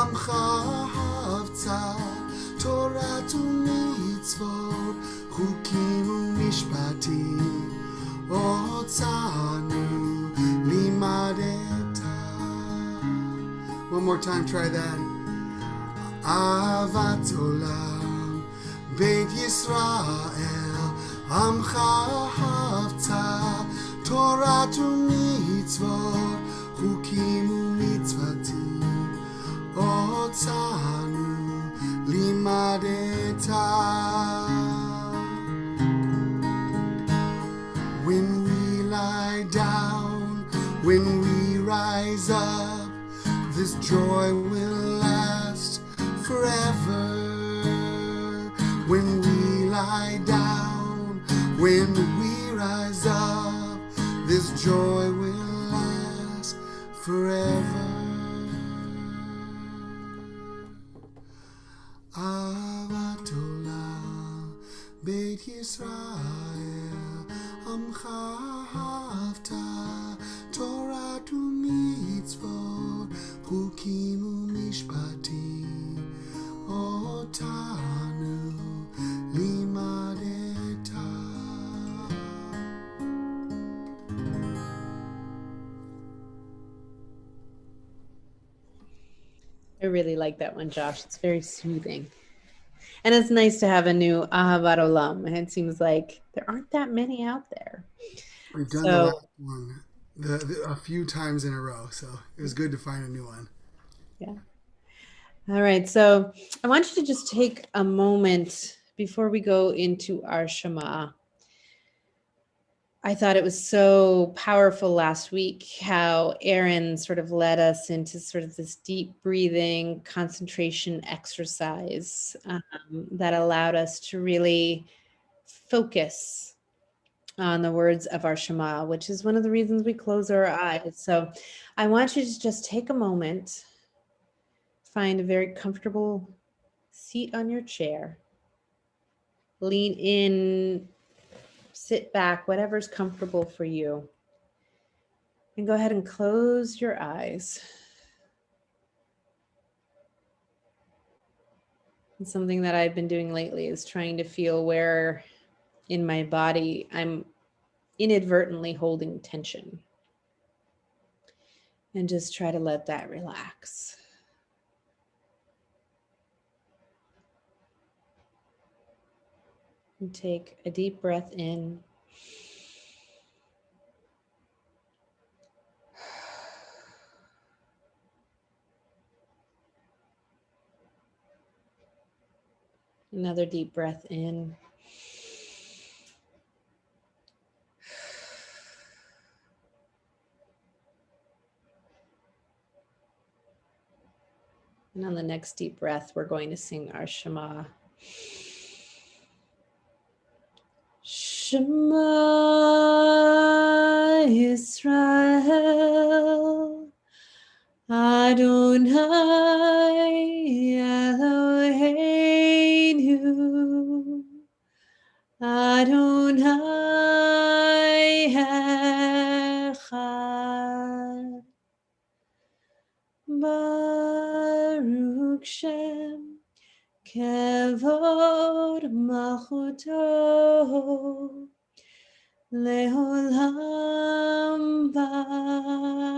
עמך אהבת, תורת ומצוות, חוקים ומשפטים, אותנו לימדת. One more time, try that. אהבת עולם, בית ישראל, עמך אהבת, תורת ומצוות, חוקים ומצוותים, אותנו לימדת. When we lie down, when we rise up, this joy will last forever. When we lie down, when we rise up, this joy will last forever. Avat Olam, Beit Yisrael, Amcha Ahavta, Torah u'mitzvot, Chukim u'mishpatim, Otanu limadeta. I really like that one, Josh. It's very soothing. And it's nice to have a new Ahavat Olam. And it seems like there aren't that many out there. We've done the last one a few times in a row, so it was good to find a new one. Yeah. All right. So I want you to just take a moment before we go into our Shema. I thought it was so powerful last week how Aaron sort of led us into sort of this deep breathing concentration exercise that allowed us to really focus on the words of our Shema, which is one of the reasons we close our eyes. So I want you to just take a moment, find a very comfortable seat on your chair, lean in, sit back, whatever's comfortable for you. And go ahead and close your eyes. And something that I've been doing lately is trying to feel where in my body I'm inadvertently holding tension. And just try to let that relax. And take a deep breath in. Another deep breath in. And on the next deep breath, we're going to sing our Shema. Shema Yisrael, Adonai Eloheinu, Adonai Echad, Baruch Shem Kevod Malchuto Leolam Vaed.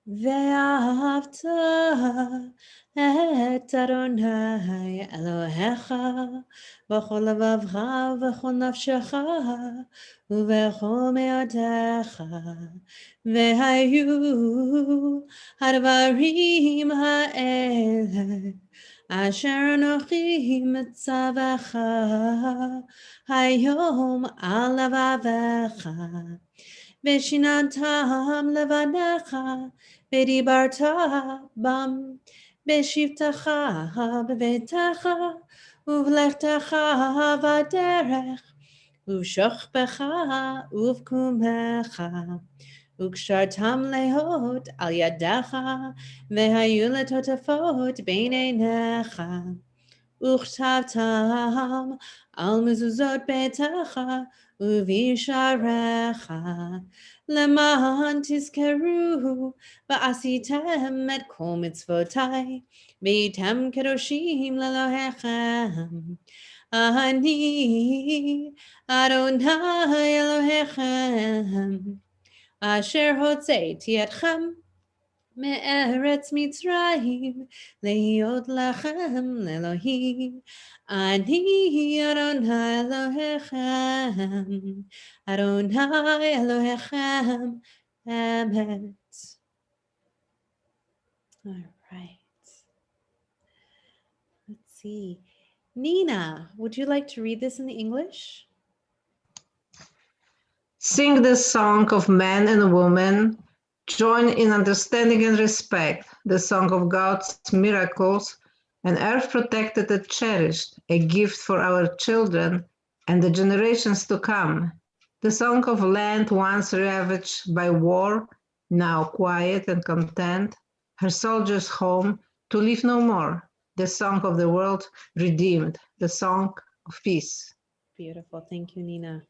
Ve'ahavta et Adonai Elohecha v'chol levavcha v'chol nafshecha u'v'chol me'odecha ve'hayu hadvarim ha'ele asher anochi mitzavecha hayom al levavecha Veshinantam levanecha, v'dibarta bam, b'shivtecha b'veitecha, uv'lechtecha v'derech, uv'shochbecha uv'kumecha, uv'kshartam lehot al yadecha, v'hayu letotefot b'neinecha. Uchtavtam על מזוזות ביתך ובשעריך, למען תזכרו ועשיתם את כל מצוותיי, והייתם קדושים לאלוהיכם. אני אדוני אלוהיכם, אשר הוצאתי אתכם מארץ מצרים, להיות לכם לאלוהים. אני אדוני אלוהיכם, אדוני אלוהיכם אמת. All right. Let's see. Nina, would you like to read this in the English? Sing the song of man and woman, join in understanding and respect the song of God's miracles, an earth protected and cherished, a gift for our children and the generations to come. The song of land once ravaged by war, now quiet and content, her soldiers home to live no more. The song of the world redeemed, the song of peace. Beautiful. Thank you, Nina.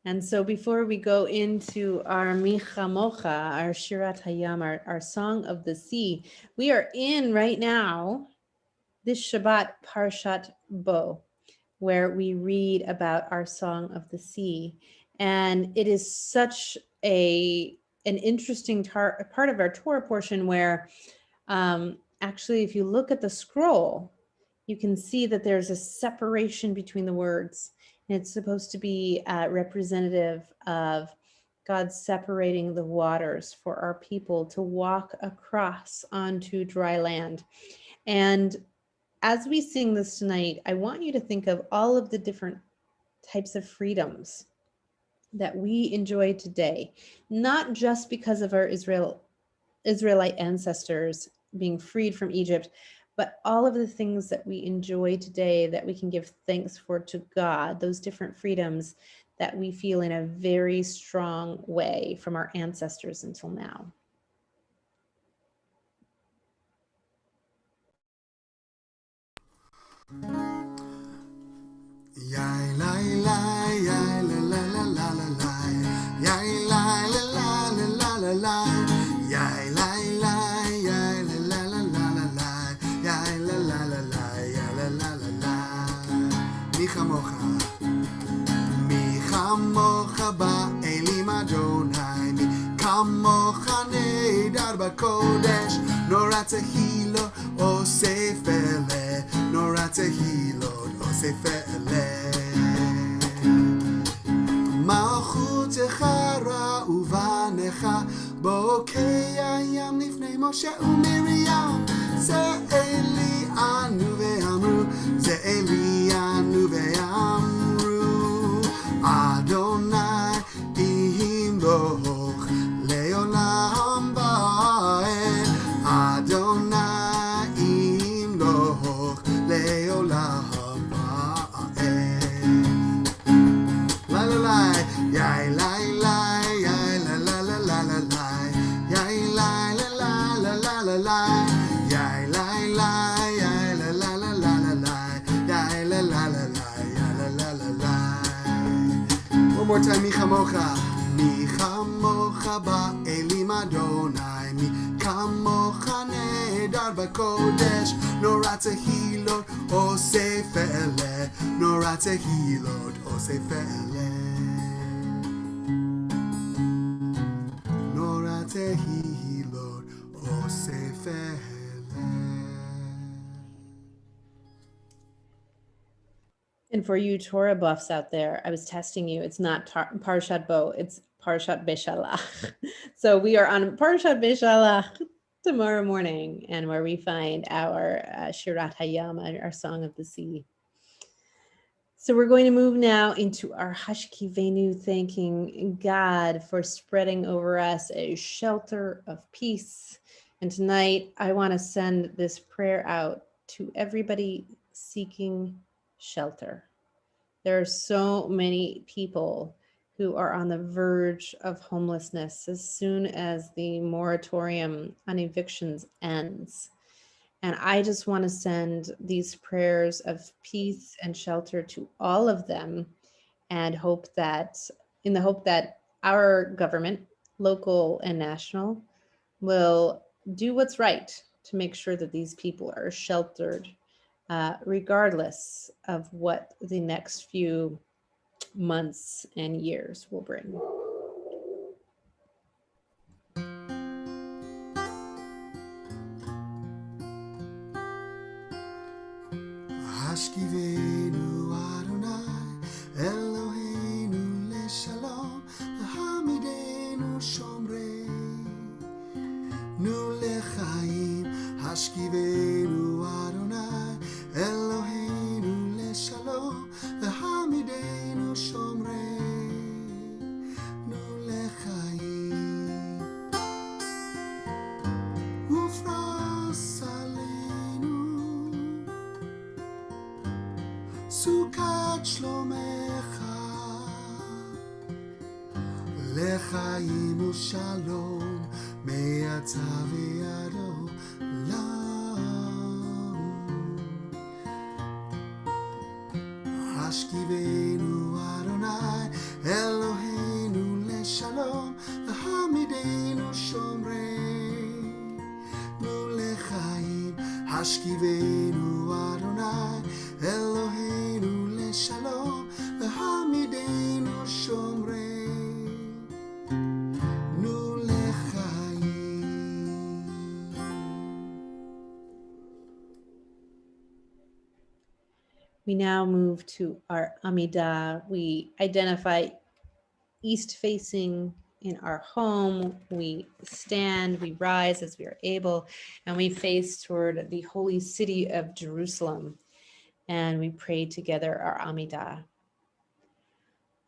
And so before we go into our Micha Mocha, our Shirat Hayam, our Song of the Sea, we are in right now this Shabbat Parshat Bo, where we read about our Song of the Sea. And it is such an interesting part of our Torah portion where actually, if you look at the scroll, you can see that there's a separation between the words. And it's supposed to be representative of God separating the waters for our people to walk across onto dry land. And as we sing this tonight, I want you to think of all of the different types of freedoms that we enjoy today, not just because of our Israelite ancestors being freed from Egypt, but all of the things that we enjoy today that we can give thanks for to God, those different freedoms that we feel in a very strong way from our ancestors until now. מי כמוך באלים אדוני, מי כמוך נהדר בקודש, נורא תהילות עושה פלא, נורא תהילות עושה פלא. מלכותך ראובנך, בוקע ים לפני משה ומרים, זה אלי אנו ואמרו, זה אלי אנו ואמרו, אדוני ימלוך לעולם ועד, אדוני ימלוך לעולם ועד. לה לה לה, יאי לה לה, יאי לה לה לה לה לה לה, יאי לה לה לה לה לה לה לה, יאי לה לה, יאי לה לה לה לה לה לה, יאי לה לה לה לה, יאי לה לה לה לה. One more time, מי כמוך, מי כמוך באלים אדוני, מי כמוך נהדר בקודש, נורא תהילות עושה פלא, נורא תהילות עושה פלא, נורא תהילות עושה פלא. And for you Torah buffs out there, I was testing you. It's not Parshat Bo, it's Parshat Beshalach. So we are on Parshat Beshalach tomorrow morning, and where we find our Shirat Hayam, our Song of the Sea. So we're going to move now into our Hashkivenu, thanking God for spreading over us a shelter of peace. And tonight, I want to send this prayer out to everybody seeking shelter. There are so many people who are on the verge of homelessness as soon as the moratorium on evictions ends. And I just want to send these prayers of peace and shelter to all of them, and in the hope that our government, local and national, will do what's right to make sure that these people are sheltered, regardless of what the next few months and years will bring. Hashkivenu Adonai Eloheinu leshalom Hamidenu shomrei Nu lechaim Hashkivenu Adonai Eloheinu leshalom Hamidenu shomrei Nu lechaim Ufras Sukat shlomecha Lechaim ushalom Me'ata ve'ado lam Hashkivenu Adonai Eloheinu leshalom Hamidenu shomrei Nu lechaim Hashkivenu Adonai Eloheinu leshalom Hamidenu shomrei Nu lechaim. We now move to our Amidah. We identify east facing in our home. We stand, we rise as we are able, and we face toward the holy city of Jerusalem. And we pray together our Amidah.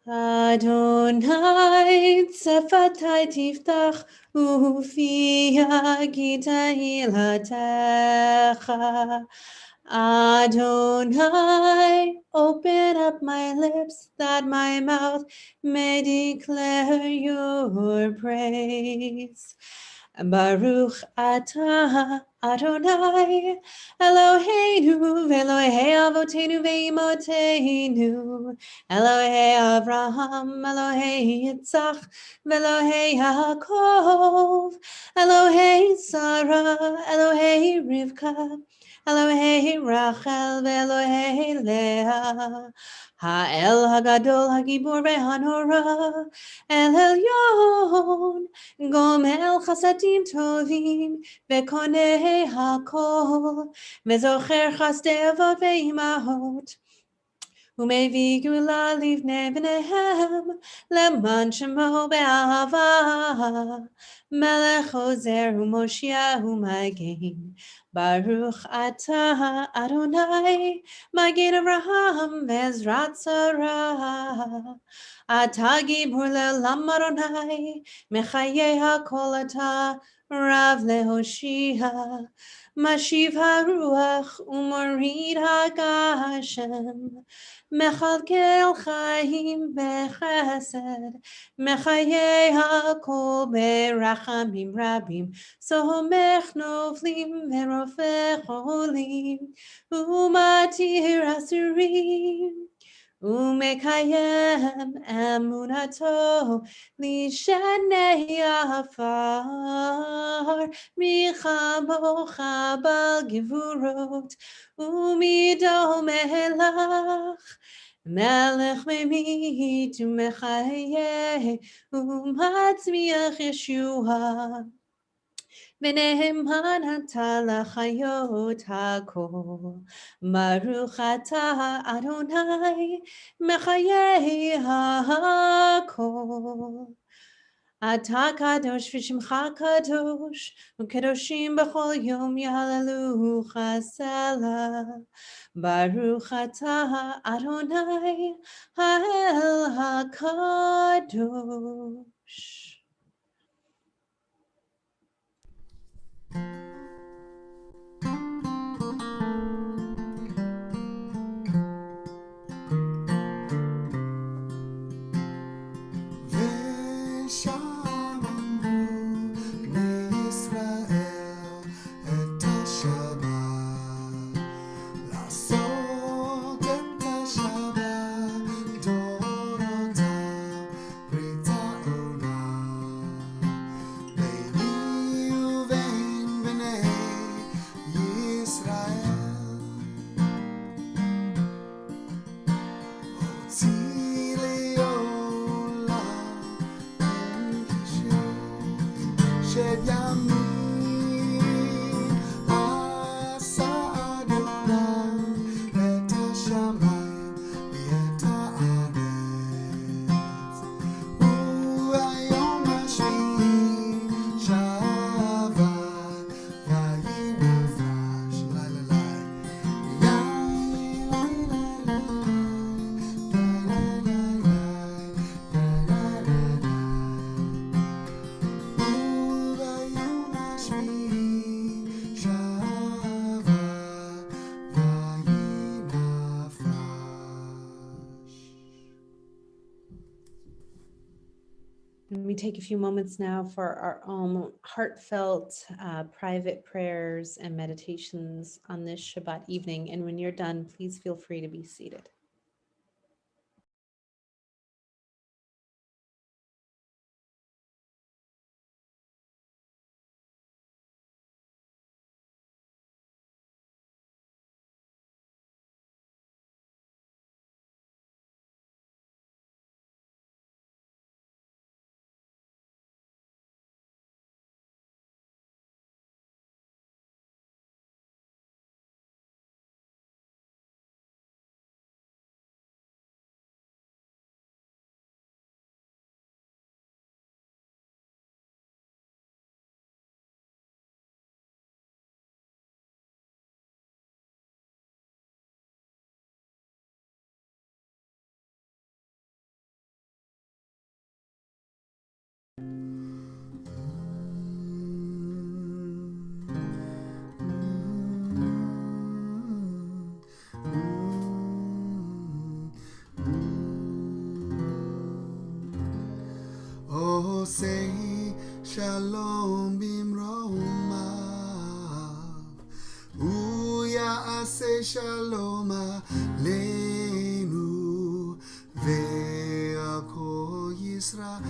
Adonai tzefatai tiftach ufi yagita hilatecha. Adonai, open up my lips that my mouth may declare your praise. Baruch atah Adonai Eloheinu v'Elohei avotenu ve'imotenu Elohei Avraham Elohei Yitzchak v'Elohei Yaakov Elohei Sarah Elohei Rivka Elohei Rachel v'Elohei Leah Ha'el Hagadol Hagibor ve'Hanora El Elyon Gomel Chasadim Tovim Vekoneh Hakol Vezocher Chasdei Avot Ve'imahot Umevi Gula Livnei B'nehem Leman Shemo Be'ahava Melech Ozer Umoshiach U'Magen Baruch Atah Adonai Magen Avraham Ve'ezrat Sarah Atah Gibor Le'olam Adonai Mechayeh HaKol Atah Rav Lehoshia Mashiv HaRuach U'Morid HaGashem Mechalkel Chaim Bechesed Mechayeh HaKol Berachamim Rabim Somech Novlim Verofech Olim Umatir Asurim Umekayem Emunato Lishanei Afar Michamo Chabal Givurot Umido Melach Melech Memit Umechaye Umatzmiach Yeshua V'neheman ata l'chayot hakol Baruch atah Adonai mechayeh hakol Atah kadosh v'shimcha kadosh U'kedoshim b'chol yom yahaleluch hasela Baruch atah Adonai ha'el hakadosh. ושמרו בני ישראל את השבת And we take a few moments now for our own heartfelt private prayers and meditations on this Shabbat evening. And when you're done, please feel free to be seated. Oh, say shalom bimroma. Uya say shalom aleinu ve'ako Yisrael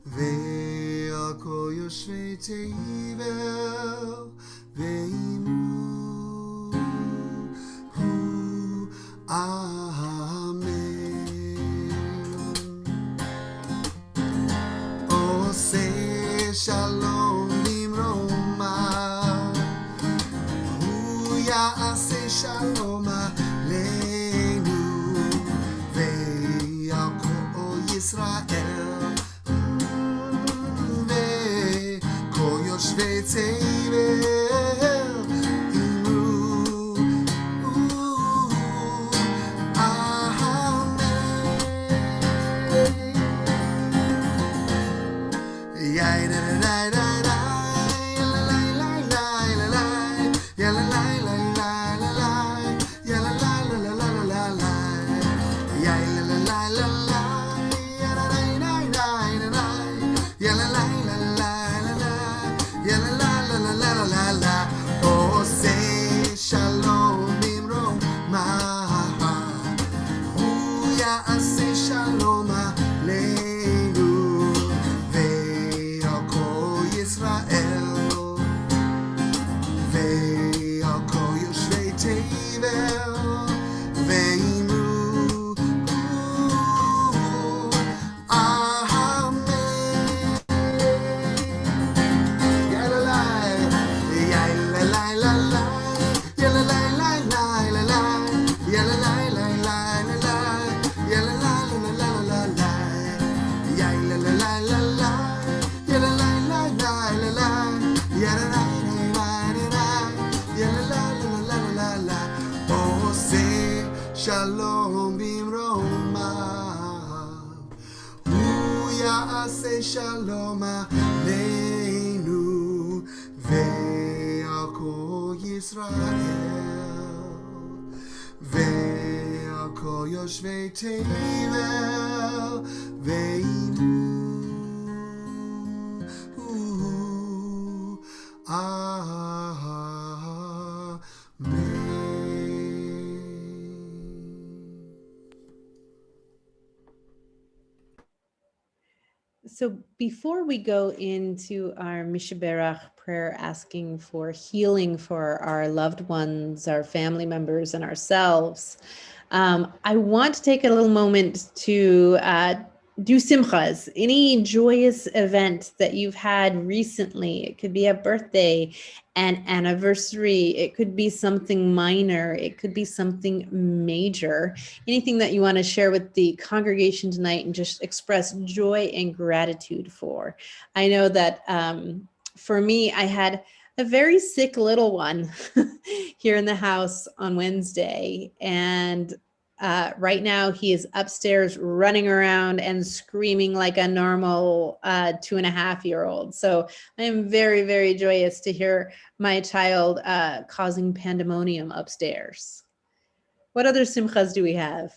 ve'ako yoshvei teivel ve'imru amen. Oh, say shalom bimroma. Uya say shalom aleinu ve'ako Yisrael ve'ko yoshvei teivel imru Oh, say shalom bimroma. Uya say shalom aleinu ve'ako Yisrael ve'ako yoshvei teivel ve'imru amen. Yalalai, yalalai, yalalai, yalalai, yalalai, oh, say shalom bimroma. Uya say shalom aleinu ve'ako Yisrael ve'ako yoshvei teivel ve'imru amen. So before we go into our Mishaberach prayer asking for healing for our loved ones, our family members, and ourselves, I want to take a little moment to do simchas, any joyous event that you've had recently. It could be a birthday, an anniversary, it could be something minor, it could be something major, anything that you want to share with the congregation tonight and just express joy and gratitude for. I know that for me, I had a very sick little one here in the house on Wednesday, and right now he is upstairs running around and screaming like a normal 2.5-year-old. So I am very, very joyous to hear my child causing pandemonium upstairs. What other simchas do we have?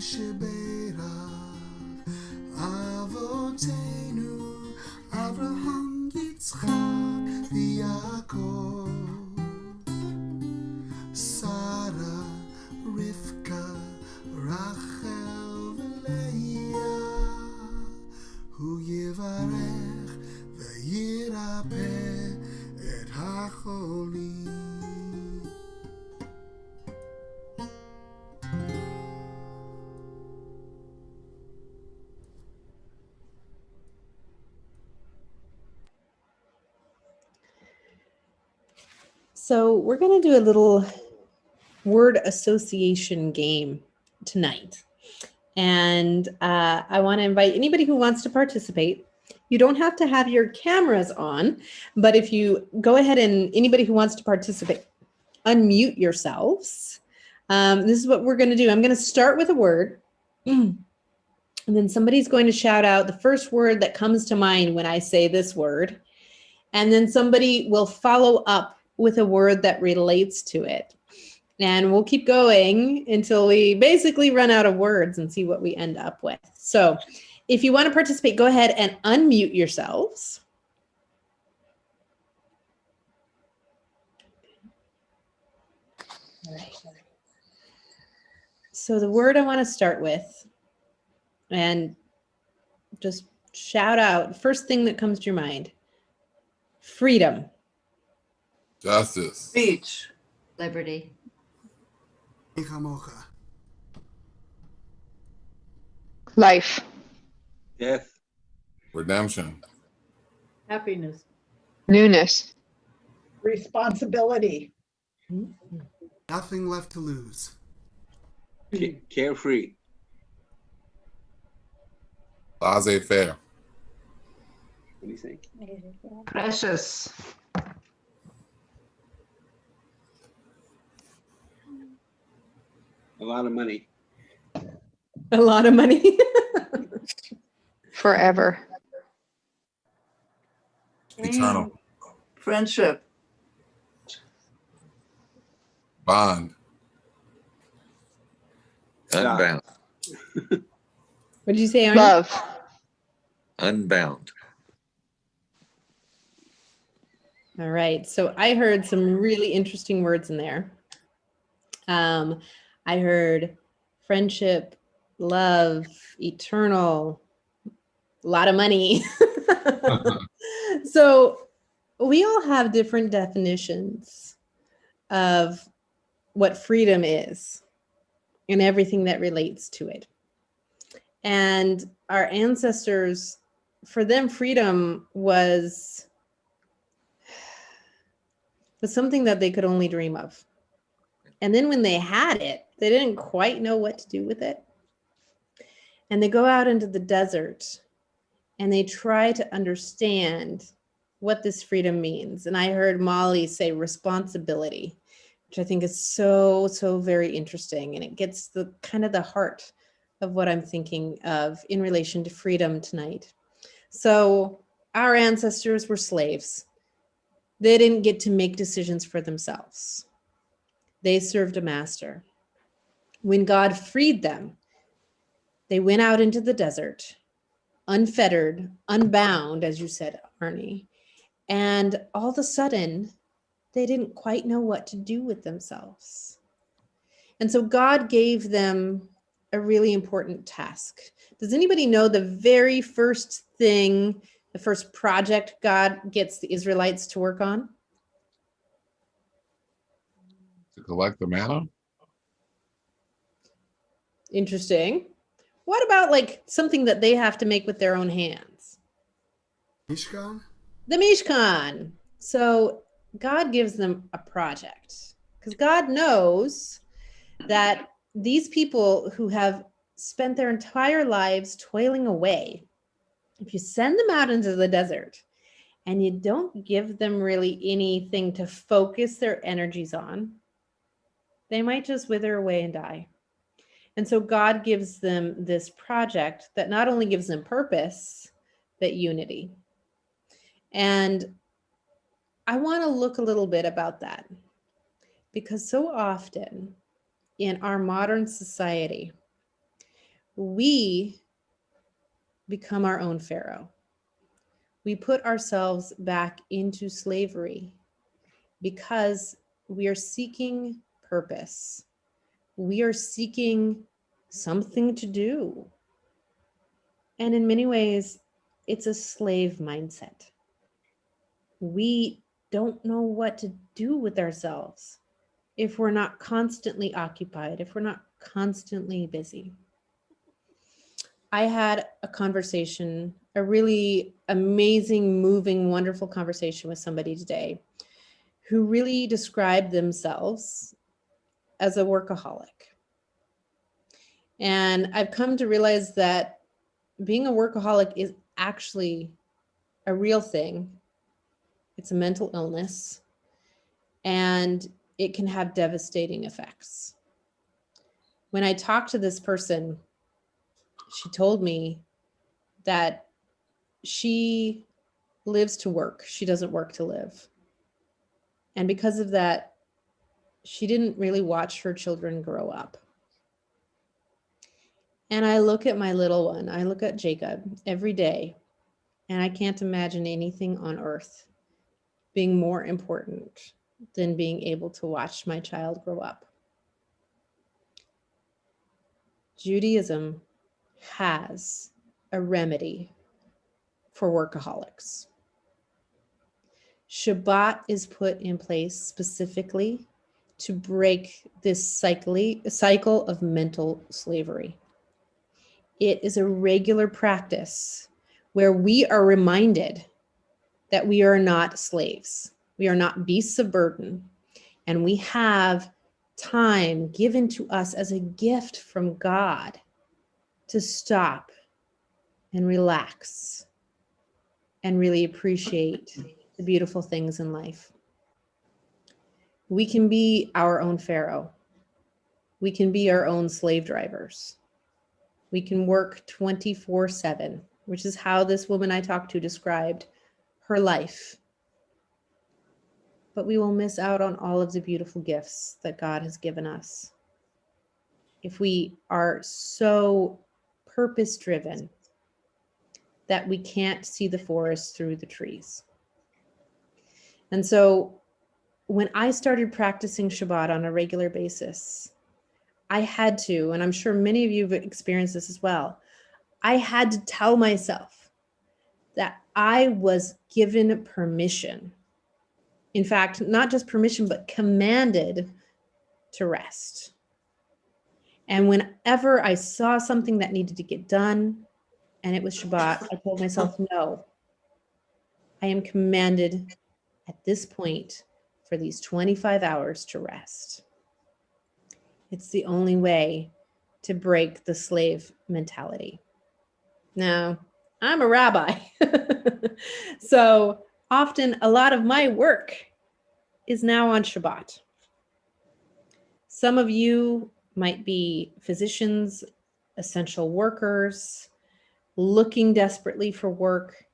שבראב אבותינו אברהם יצחק ויעקב שרה רבקה רחל ולאה הוא יברך וירפא את החולים. So we're going to do a little word association game tonight. And I want to invite anybody who wants to participate. You don't have to have your cameras on, but if you go ahead and anybody who wants to participate, unmute yourselves. This is what we're going to do. I'm going to start with a word, and then somebody's going to shout out the first word that comes to mind when I say this word. And then somebody will follow up with a word that relates to it. And we'll keep going until we basically run out of words and see what we end up with. So if you want to participate, go ahead and unmute yourselves. All right. So the word I want to start with, and just shout out, first thing that comes to your mind, freedom. Justice. Speech. Liberty. Ikamocha. Life. Death. Redemption. Happiness. Newness. Responsibility. Nothing left to lose. Carefree. Laissez-faire. What do you think? Precious. A lot of money. A lot of money. Forever. Eternal. Friendship. Bond. Unbound. What did you say, Arnie? Love. Unbound. All right. So I heard some really interesting words in there. I heard friendship, love, eternal, a lot of money. So we all have different definitions of what freedom is and everything that relates to it. And our ancestors, for them, freedom was something that they could only dream of. And then when they had it, they didn't quite know what to do with it. And they go out into the desert and they try to understand what this freedom means. And I heard Molly say responsibility, which I think is so, so very interesting. And it gets the kind of the heart of what I'm thinking of in relation to freedom tonight. So our ancestors were slaves. They didn't get to make decisions for themselves. They served a master. When God freed them, they went out into the desert, unfettered, unbound, as you said, Arnie. And all of a sudden, they didn't quite know what to do with themselves. And so God gave them a really important task. Does anybody know the very first thing, the first project God gets the Israelites to work on? To collect the manna. Interesting. What about like something that they have to make with their own hands? Mishkan? The Mishkan. So God gives them a project because God knows that these people who have spent their entire lives toiling away, if you send them out into the desert and you don't give them really anything to focus their energies on, they might just wither away and die. And so God gives them this project that not only gives them purpose, but unity. And I want to look a little bit about that because so often in our modern society, we become our own Pharaoh. We put ourselves back into slavery because we are seeking purpose. We are seeking something to do. And in many ways, it's a slave mindset. We don't know what to do with ourselves if we're not constantly occupied, if we're not constantly busy. I had a conversation, a really amazing, moving, wonderful conversation with somebody today who really described themselves as a workaholic. And I've come to realize that being a workaholic is actually a real thing. It's a mental illness, and it can have devastating effects. When I talked to this person, she told me that she lives to work. She doesn't work to live. And because of that, she didn't really watch her children grow up. And I look at my little one, I look at Jacob every day, and I can't imagine anything on earth being more important than being able to watch my child grow up. Judaism has a remedy for workaholics. Shabbat is put in place specifically to break this cycle of mental slavery. It is a regular practice where we are reminded that we are not slaves. We are not beasts of burden, and we have time given to us as a gift from God to stop and relax and really appreciate the beautiful things in life. We can be our own Pharaoh. We can be our own slave drivers. We can work 24/7, which is how this woman I talked to described her life. But we will miss out on all of the beautiful gifts that God has given us if we are so purpose-driven that we can't see the forest through the trees. And so when I started practicing Shabbat on a regular basis, I had to, and I'm sure many of you have experienced this as well, I had to tell myself that I was given permission. In fact, not just permission, but commanded to rest. And whenever I saw something that needed to get done, and it was Shabbat, I told myself, no, I am commanded at this point for these 25 hours to rest. It's the only way to break the slave mentality. Now, I'm a rabbi, so often a lot of my work is now on Shabbat. Some of you might be physicians, essential workers, looking desperately for work,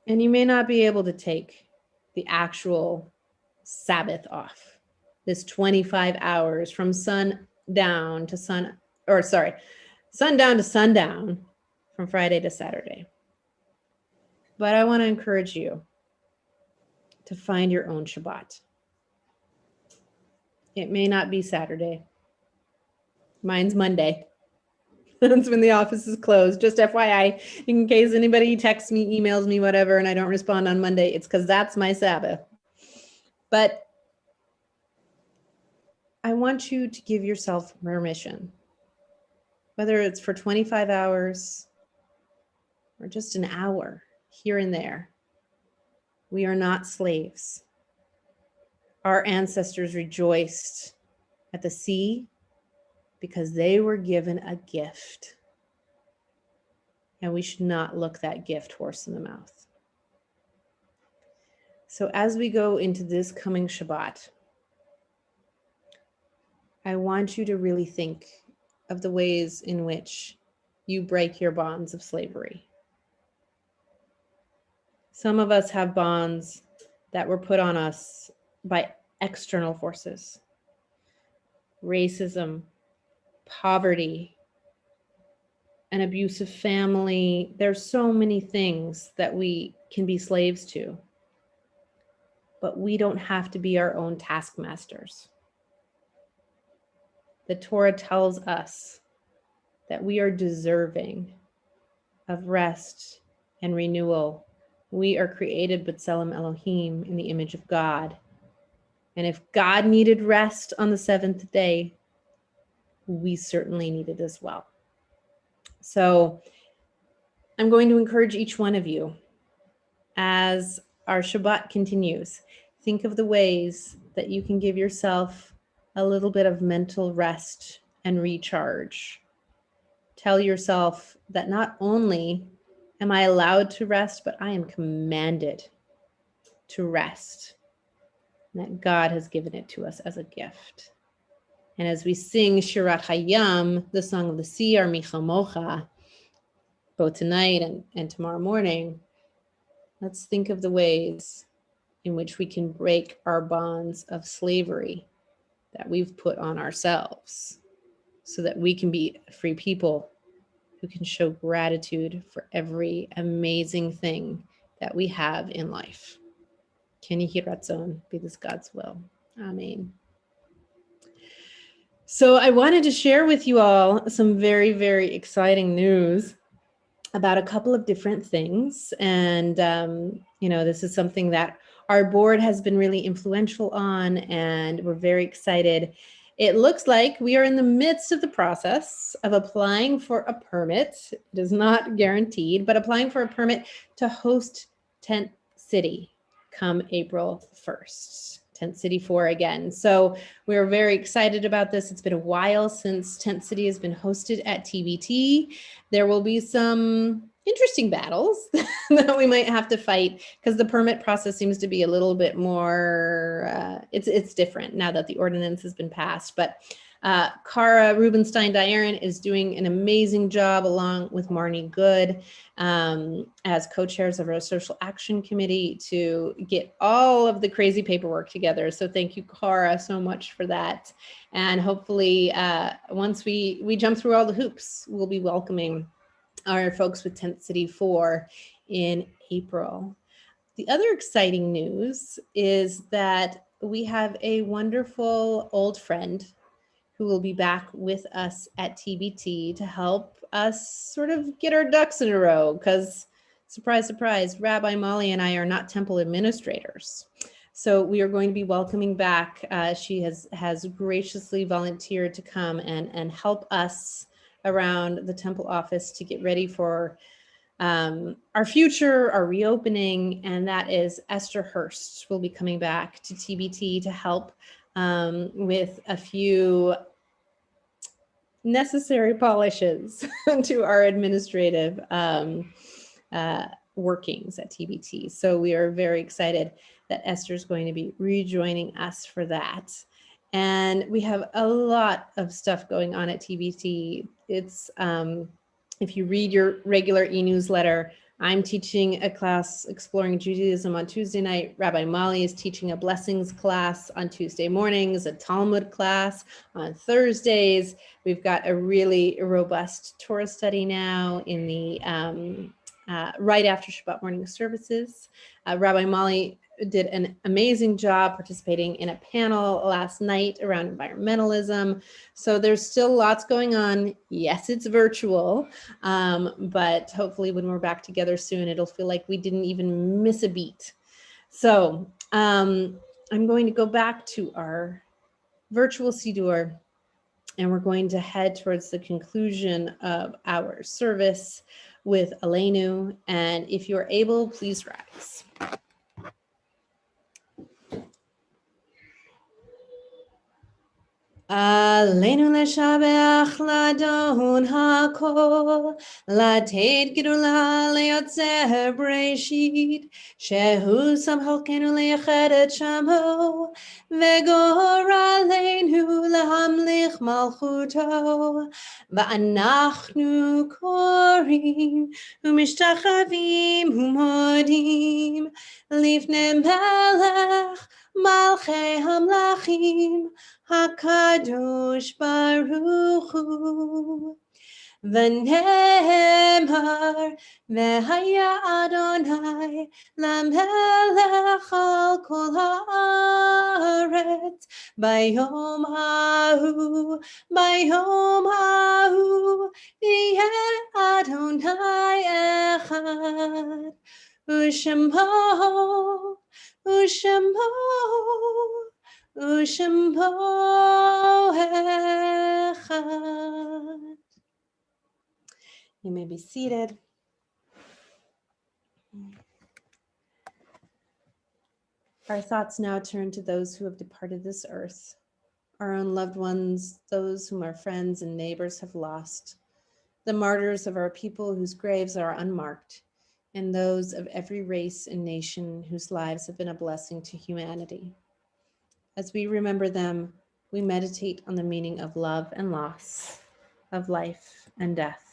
and you may not be able to take the actual Sabbath off, this 25 hours from sundown to sundown to sundown from Friday to Saturday. But I want to encourage you to find your own Shabbat. It may not be Saturday. Mine's Monday. That's when the office is closed. Just FYI, in case anybody texts me, emails me, whatever, and I don't respond on Monday, it's because that's my Sabbath. But I want you to give yourself permission, whether it's for 25 hours or just an hour here and there. We are not slaves. Our ancestors rejoiced at the sea because they were given a gift. And we should not look that gift horse in the mouth. So as we go into this coming Shabbat, I want you to really think of the ways in which you break your bonds of slavery. Some of us have bonds that were put on us by external forces. Racism, poverty, an abusive family. There's so many things that we can be slaves to, but we don't have to be our own taskmasters. The Torah tells us that we are deserving of rest and renewal. We are created b'tselem Elohim, in the image of God. And if God needed rest on the seventh day, we certainly need it as well. So I'm going to encourage each one of you, as our Shabbat continues, think of the ways that you can give yourself a little bit of mental rest and recharge. Tell yourself that not only am I allowed to rest, but I am commanded to rest, and that God has given it to us as a gift. And as we sing Shirat Hayam, the Song of the Sea, our Michamocha, both tonight and tomorrow morning, let's think of the ways in which we can break our bonds of slavery that we've put on ourselves, so that we can be free people who can show gratitude for every amazing thing that we have in life. Ken Yehi Ratzon, be this God's will. Amen. So I wanted to share with you all some very, very exciting news about a couple of different things. And, this is something that our board has been really influential on, and we're very excited. It looks like we are in the midst of the process of applying for a permit. It is not guaranteed, but applying for a permit to host Tent City come April 1st. Tent City 4 again. So we're very excited about this. It's been a while since Tent City has been hosted at TBT. There will be some interesting battles that we might have to fight, because the permit process seems to be a little bit more, it's different now that the ordinance has been passed. But Kara Rubenstein-Dieren is doing an amazing job, along with Marnie Good, as co-chairs of our social action committee, to get all of the crazy paperwork together. So thank you, Kara, so much for that. And hopefully once we jump through all the hoops, we'll be welcoming our folks with Tent City 4 in April. The other exciting news is that we have a wonderful old friend who will be back with us at TBT to help us sort of get our ducks in a row, because surprise, surprise, Rabbi Molly and I are not temple administrators. So we are going to be welcoming back. She has graciously volunteered to come and help us around the temple office to get ready for our future, our reopening, and that is Esther Hurst will be coming back to TBT to help with a few necessary polishes to our administrative workings at TBT. So we are very excited that Esther is going to be rejoining us for that. And we have a lot of stuff going on at TBT. It's, if you read your regular e-newsletter, I'm teaching a class exploring Judaism on Tuesday night. Rabbi Molly is teaching a blessings class on Tuesday mornings, a Talmud class on Thursdays. We've got a really robust Torah study now in the right after Shabbat morning services. Rabbi Molly did an amazing job participating in a panel last night around environmentalism. So there's still lots going on. Yes, it's virtual, but hopefully when we're back together soon, it'll feel like we didn't even miss a beat. So I'm going to go back to our virtual Siddur, and we're going to head towards the conclusion of our service with Aleinu. And if you're able, please rise. Aleinu leshabeach ladon hakol, lated gedula leyotzer breshit, shehu samcholkenu leyached et shamo, vegor aleinu lahamlich malchuto, va'anachnu korim umishtachavim umodim lifnei melech malchei hamlachim HaKadosh Baruch Hu. ונאמר, והיה אדוני למלך על כל הארץ, ביום ההוא יהיה אדוני אחד, ושמו אחד. You may be seated. Our thoughts now turn to those who have departed this earth, our own loved ones, those whom our friends and neighbors have lost, the martyrs of our people whose graves are unmarked, and those of every race and nation whose lives have been a blessing to humanity. As we remember them, we meditate on the meaning of love and loss, of life and death.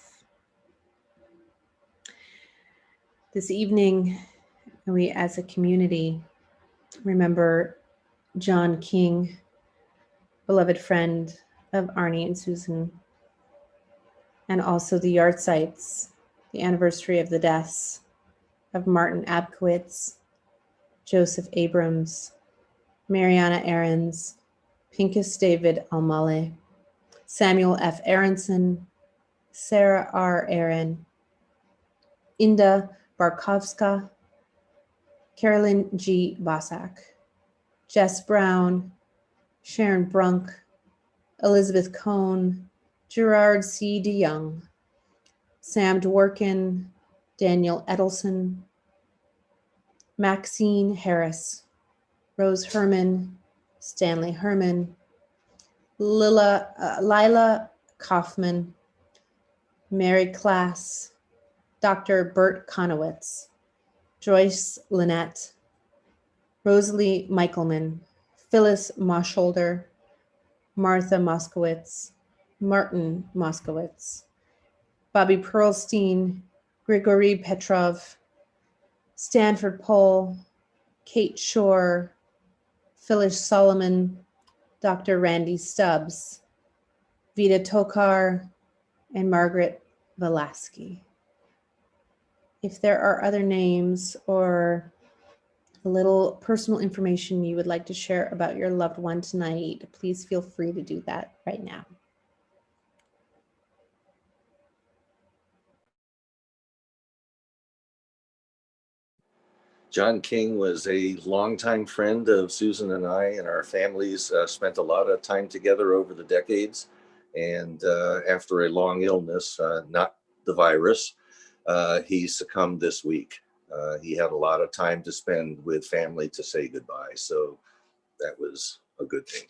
This evening, we as a community remember John King, beloved friend of Arnie and Susan, and also the yard sites, the anniversary of the deaths of Martin Abkowitz, Joseph Abrams, Mariana Aarons, Pincus David Almale, Samuel F. Aronson, Sarah R. Aaron, Inda Barkovska, Carolyn G. Bossack, Jess Brown, Sharon Brunk, Elizabeth Cohn, Gerard C. DeYoung, Sam Dworkin, Daniel Edelson, Maxine Harris, Rose Herman, Stanley Herman, Lila Kaufman, Mary Klass, Dr. Bert Conowitz, Joyce Lynette, Rosalie Michelman, Phyllis Mosholder, Martha Moskowitz, Martin Moskowitz, Bobby Pearlstein, Grigory Petrov, Stanford Pohl, Kate Shore, Phyllis Solomon, Dr. Randy Stubbs, Vita Tokar, and Margaret Velasky. If there are other names or a little personal information you would like to share about your loved one tonight, please feel free to do that right now. John King was a longtime friend of Susan and I, and our families spent a lot of time together over the decades. And after a long illness, not the virus, he succumbed this week. He had a lot of time to spend with family to say goodbye. So that was a good thing.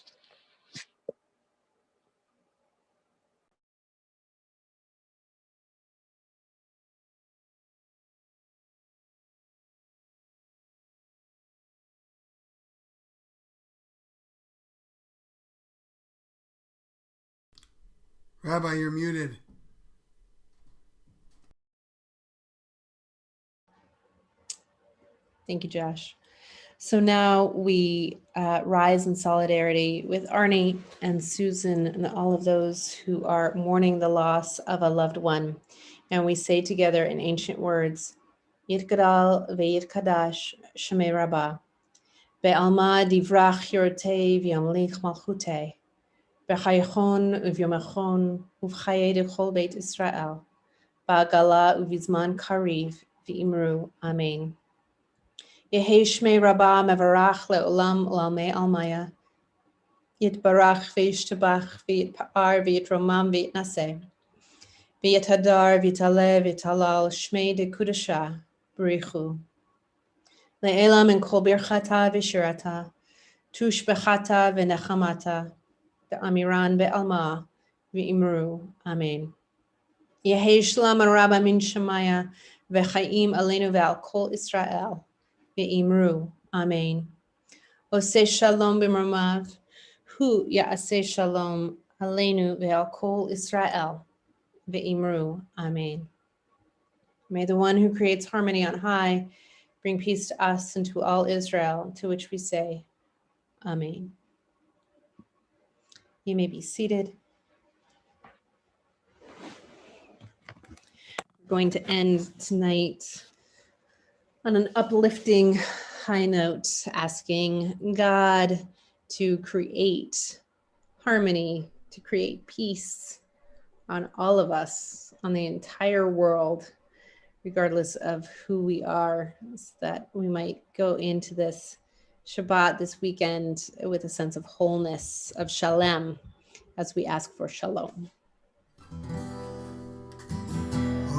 Rabbi, you're muted. Thank you, Josh. So now we rise in solidarity with Arnie and Susan and all of those who are mourning the loss of a loved one. And we say together in ancient words, Yitgadal ve'yitkadash shemei rabbah, be'alma divrach yorotei v'yamlich malchutei, be'chaychon uvyomachon uv'chayei dechol beit Israel, ba'agala uvizman kariv v'imru, amen. Yehi shmei rabbah mevarach le'olam u'almei almaya. Yitbarach v'yishtabach v'yitpa'ar v'yitromam v'yitnaseh. V'yithadar v'yitaleh v'yitalal shmei dekudasha b'richu. Le'elam en kol birchata v'shirata. Tushbechata v'nechamata. Be'amiran be'alma v'imru. Amen. Yehi shlam rabba min shemaya v'chayim aleinu ve'al kol Israel. Ve'imru, amen. Oseh shalom b'mromav, hu ya'aseh shalom aleinu ve'al kol Israel. Ve'imru, amen. May the one who creates harmony on high bring peace to us and to all Israel, to which we say, amen. You may be seated. going to end tonight on an uplifting high note, asking God to create harmony, to create peace on all of us, on the entire world, regardless of who we are, so that we might go into this Shabbat this weekend with a sense of wholeness, of shalom, as we ask for shalom.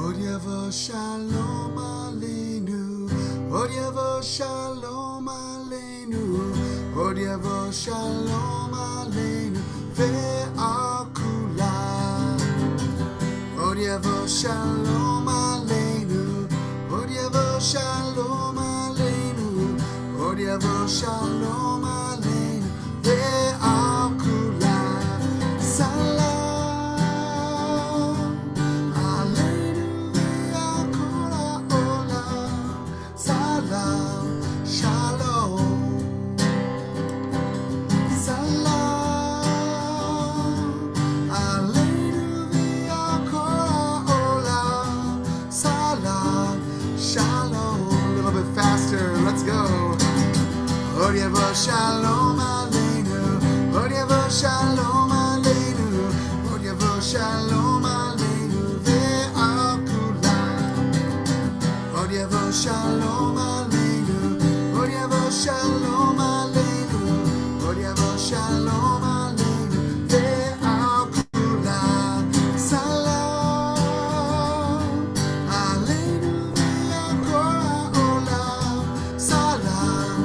Od yavo shalom aleinu, Od yavo shalom aleinu, Od yavo shalom aleinu, ve'al kulam. Od yavo shalom aleinu, Od yavo shalom aleinu, Od yavo shalom aleinu, ve'al kulam. Salam. Od yavo shalom aleinu, Od yavo shalom aleinu, Od yavo shalom aleinu, ve'al kulam. Od yavo shalom aleinu, Od yavo shalom aleinu, Od yavo shalom aleinu, ve'al kulam. Salam aleinu ve'al kol ha'olam. Salam.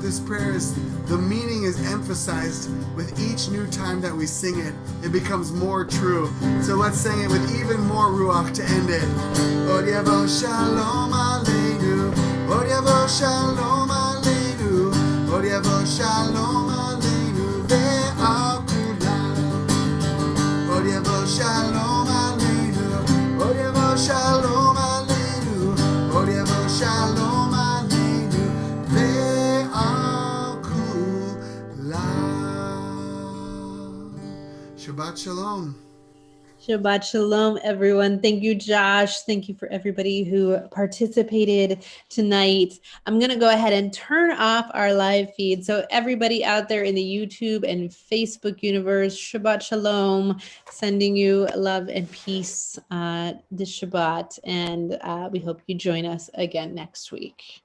This prayer is the meaning is emphasized with each new time that we sing it. It becomes more true. So let's sing it with even more ruach to end it. Od yavo shalom aleinu, Od yavo shalom aleinu, Od yavo shalom aleinu, ve'al kulam. Od yavo shalom aleinu, Od yavo shalom aleinu, Od yavo shalom aleinu, ve'al kulam. Shabbat shalom. Shabbat shalom, everyone. Thank you, Josh. Thank you for everybody who participated tonight. I'm going to go ahead and turn off our live feed. So everybody out there in the YouTube and Facebook universe, Shabbat shalom, sending you love and peace this Shabbat. And we hope you join us again next week.